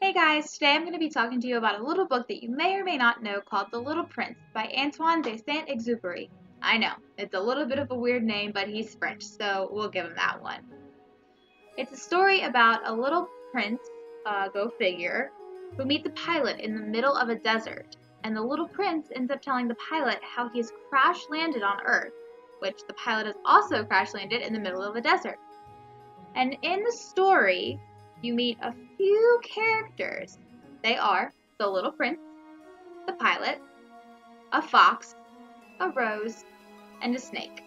Hey guys, today I'm going to be talking to you about a little book that you may or may not know called The Little Prince by Antoine de Saint-Exupéry. I know, it's a little bit of a weird name, but he's French, so we'll give him that one. It's a story about a little prince, go figure, who meets a pilot in the middle of a desert, and the little prince ends up telling the pilot how he has crash landed on Earth, which the pilot has also crash landed in the middle of a desert. And in the story, you meet a few characters. They are the little prince, the pilot, a fox, a rose, and a snake.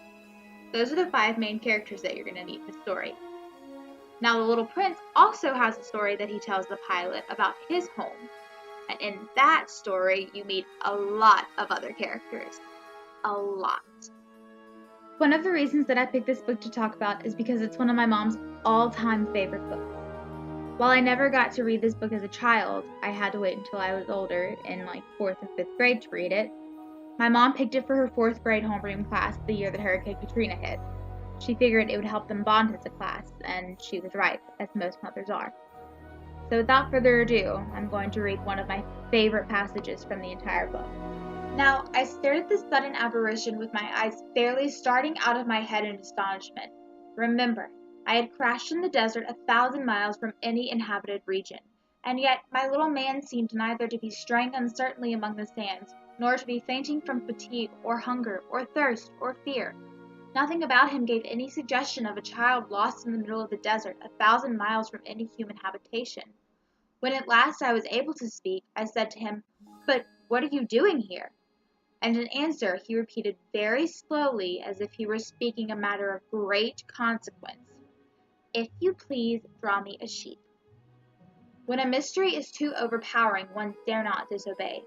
Those are the 5 main characters that you're going to meet in the story. Now, the little prince also has a story that he tells the pilot about his home. And in that story, you meet a lot of other characters. A lot. One of the reasons that I picked this book to talk about is because it's one of my mom's all-time favorite books. While I never got to read this book as a child, I had to wait until I was older, in like 4th and 5th grade, to read it. My mom picked it for her 4th grade homeroom class the year that Hurricane Katrina hit. She figured it would help them bond as a class, and she was right, as most mothers are. So without further ado, I'm going to read one of my favorite passages from the entire book. Now, I stared at this sudden apparition with my eyes fairly starting out of my head in astonishment. Remember, I had crashed in the desert 1,000 miles from any inhabited region, and yet my little man seemed neither to be straying uncertainly among the sands, nor to be fainting from fatigue, or hunger, or thirst, or fear. Nothing about him gave any suggestion of a child lost in the middle of the desert 1,000 miles from any human habitation. When at last I was able to speak, I said to him, "But what are you doing here?" And in answer he repeated very slowly, as if he were speaking a matter of great consequence, "If you please, draw me a sheep." When a mystery is too overpowering, one dare not disobey.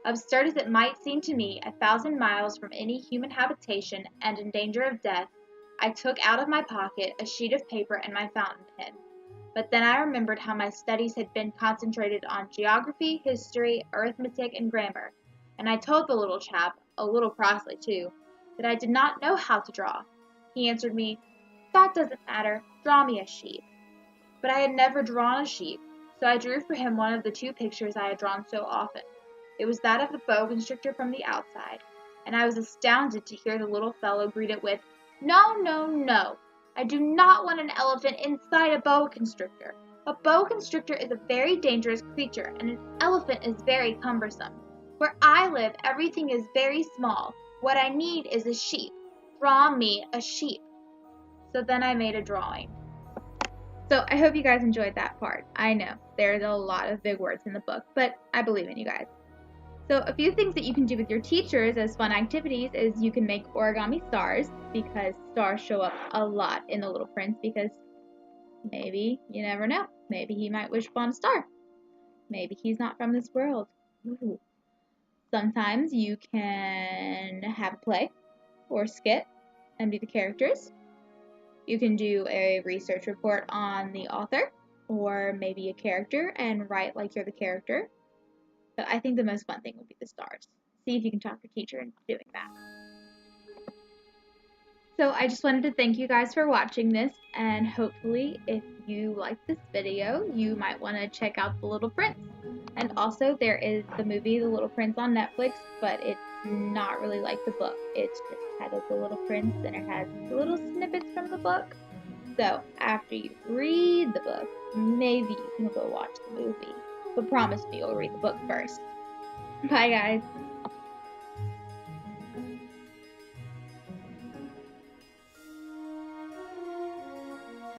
Absurd as it might seem to me, 1,000 miles from any human habitation and in danger of death, I took out of my pocket a sheet of paper and my fountain pen. But then I remembered how my studies had been concentrated on geography, history, arithmetic, and grammar, and I told the little chap, a little crossly too, that I did not know how to draw. He answered me, "That doesn't matter, draw me a sheep." But I had never drawn a sheep, so I drew for him one of the 2 pictures I had drawn so often. It was that of the boa constrictor from the outside, and I was astounded to hear the little fellow greet it with, "No, no, no! I do not want an elephant inside a boa constrictor. A boa constrictor is a very dangerous creature, and an elephant is very cumbersome. Where I live, everything is very small. What I need is a sheep. Draw me a sheep." So then I made a drawing. So I hope you guys enjoyed that part. I know, there's a lot of big words in the book, but I believe in you guys. So a few things that you can do with your teachers as fun activities is you can make origami stars, because stars show up a lot in The Little Prince, because maybe, you never know, maybe he might wish upon a star. Maybe he's not from this world. Ooh. Sometimes you can have a play or skit and be the characters. You can do a research report on the author or maybe a character and write like you're the character. But I think the most fun thing would be the stars. See if you can talk your teacher into doing that. So I just wanted to thank you guys for watching this, and hopefully if you like this video, you might want to check out The Little Prince. And also there is the movie The Little Prince on Netflix, but it's not really like the book. It's just titled The Little Prince, and it has little snippets from the book. So after you read the book, maybe you can go watch the movie. But promise me you'll read the book first. Bye guys.